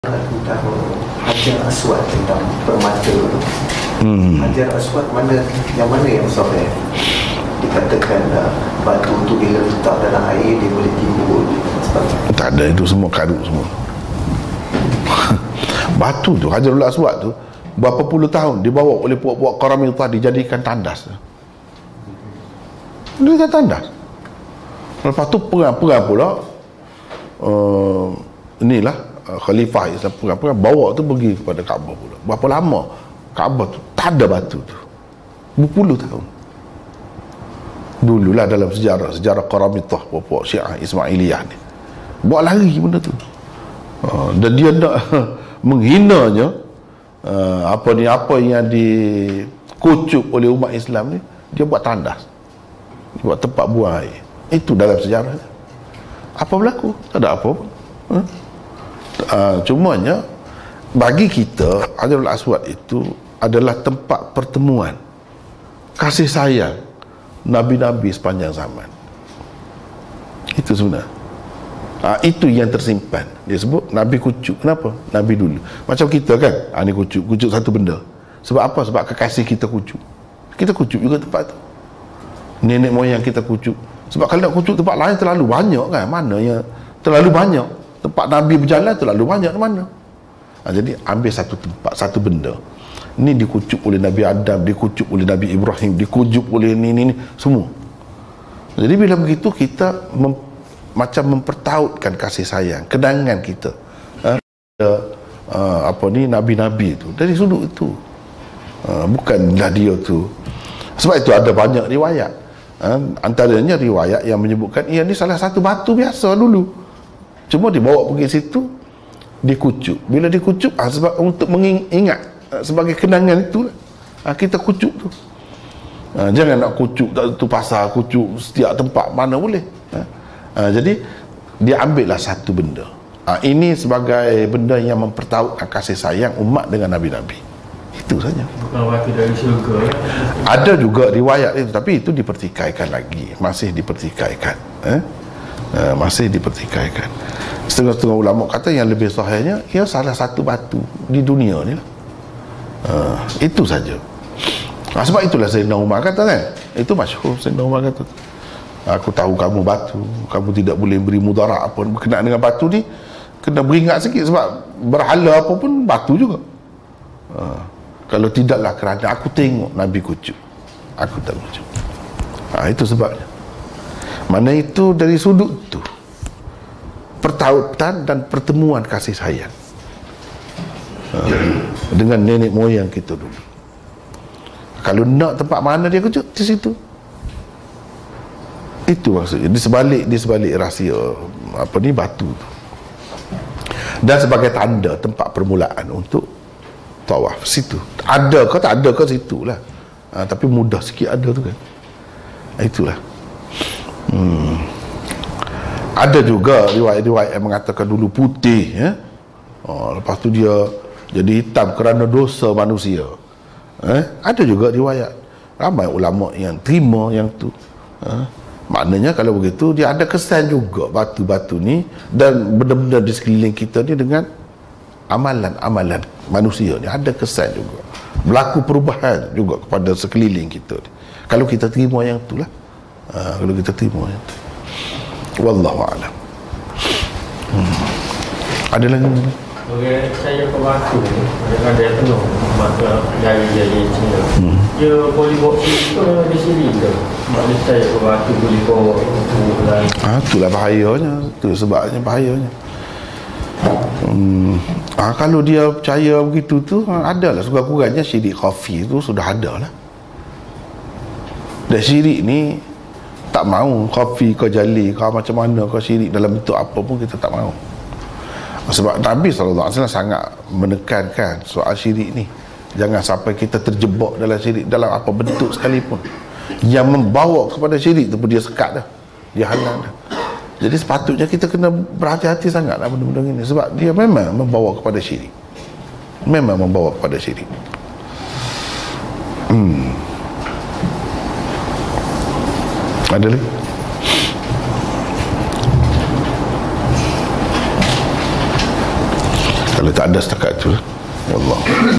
tentang Hajar Aswad, tentang permata tu. Hajar Aswad yang mana yang sahih? Dikatakan batu tu bila letak dalam air dia boleh timbul. Tak ada, itu semua kaduk semua. Batu tu, Hajarul Aswad tu, berapa puluh tahun dibawa oleh puak-puak Qaramitah dijadikan tandas. Dia tandas. Lepas tu perang-perang pula inilah Khalifah Islam perang bawa tu pergi kepada Kaabah pula. Berapa lama Kaabah tu tak ada batu tu, berpuluh tahun. Dululah dalam sejarah Qaramitah, puak-puak Syiah Ismailiyah ni buat lari benda tu. Dan dia nak menghinanya apa yang dikucuk oleh umat Islam ni, dia buat tandas, dia buat tempat buang air. Itu dalam sejarah. Apa berlaku? Tak ada apa pun. Cumanya bagi kita Hajarul Aswad itu adalah tempat pertemuan kasih sayang Nabi-Nabi sepanjang zaman. Itu sebenarnya. Itu yang tersimpan. Dia sebut Nabi kucuk. Kenapa? Nabi dulu. Macam kita kan, ni kucuk satu benda. Sebab apa? Sebab kekasih kita kucuk. Kita kucuk juga tempat tu. Nenek moyang kita kucuk. Sebab kalau nak kucuk tempat lain terlalu banyak kan. Mana yang terlalu banyak. Tempat Nabi berjalan terlalu banyak mana. Jadi ambil satu tempat, satu benda. Ni dikucuk oleh Nabi Adam, dikucuk oleh Nabi Ibrahim, dikucuk oleh ni semua. Jadi bila begitu kita macam mempertautkan kasih sayang, kenangan kita Nabi-Nabi itu dari sudut itu. Bukanlah dia tu. Sebab itu ada banyak riwayat. Antaranya riwayat yang menyebutkan ia ni salah satu batu biasa dulu, cuma dibawa pergi situ, dikucuk. Bila dikucuk sebab untuk mengingat sebagai kenangan itu, kita kucuk tu. Jangan nak kucuk tak tu pasal kucuk setiap tempat, mana boleh. Jadi dia ambillah satu benda. Ini sebagai benda yang mempertautkan kasih sayang umat dengan Nabi-Nabi. Itu saja. Bukan waktu dari syurga. Ada juga riwayat itu, tapi itu dipertikaikan lagi, masih dipertikaikan. Masih dipertikaikan. Setengah-setengah ulama kata yang lebih sahihnya ia salah satu batu di dunia ni lah. Itu saja. Sebab itulah Sayyidina Umar kata kan, itu masyhur. Sayyidina Umar kata, aku tahu kamu batu, kamu tidak boleh beri mudarat apa berkenaan dengan batu ni. Kena beringat sikit, sebab berhala apa pun batu juga. Kalau tidaklah kerana aku tengok Nabi kucuk, aku tak kucuk. Itu sebabnya. Mana itu dari sudut tu, pertautan dan pertemuan kasih sayang dengan nenek moyang kita dulu. Kalau nak tempat mana dia kucuk, di situ. Itu maksudnya. Di sebalik rahsia batu tu. Dan sebagai tanda tempat permulaan untuk tawaf situ. Ada ke tak ada ke situ lah. Tapi mudah sikit ada tu kan. Itulah. Ada juga riwayat-riwayat yang mengatakan dulu putih, lepas tu dia jadi hitam kerana dosa manusia. Ada juga riwayat. Ramai ulama yang terima yang tu. Maknanya kalau begitu dia ada kesan juga batu-batu ni dan benda-benda di sekeliling kita ni dengan amalan-amalan manusia ni ada kesan juga. Berlaku perubahan juga kepada sekeliling kita ni. Kalau kita terima yang itulah. Kalau kita terima yang tu. Wallahu a'lam. Ada lagi ni? Okey, saya ke batu ni, ada yang penuh maka jari-jari Cina. Dia boleh bawa ke di sini ke? Maksud saya ke batu boleh bawa dan itulah bahayanya. Itu sebabnya bahayanya. Kalau dia percaya begitu tu, adalah sekurang-kurangnya syirik khafi tu sudah ada lah. Dan syirik ni tak mau khafi ke jali ke macam mana ke syirik dalam bentuk apa pun kita tak mau. Sebab Nabi SAW sangat menekankan soal syirik ni. Jangan sampai kita terjebak dalam syirik dalam apa bentuk sekalipun. Yang membawa kepada syirik tu pun dia sekat dah, dia halang dah. Jadi sepatutnya kita kena berhati-hati sangat lah benda-benda ini. Sebab dia memang membawa kepada syirik. Memang membawa kepada syirik. Ada lagi? Kalau tak Tak ada setakat itu. Ya Allah.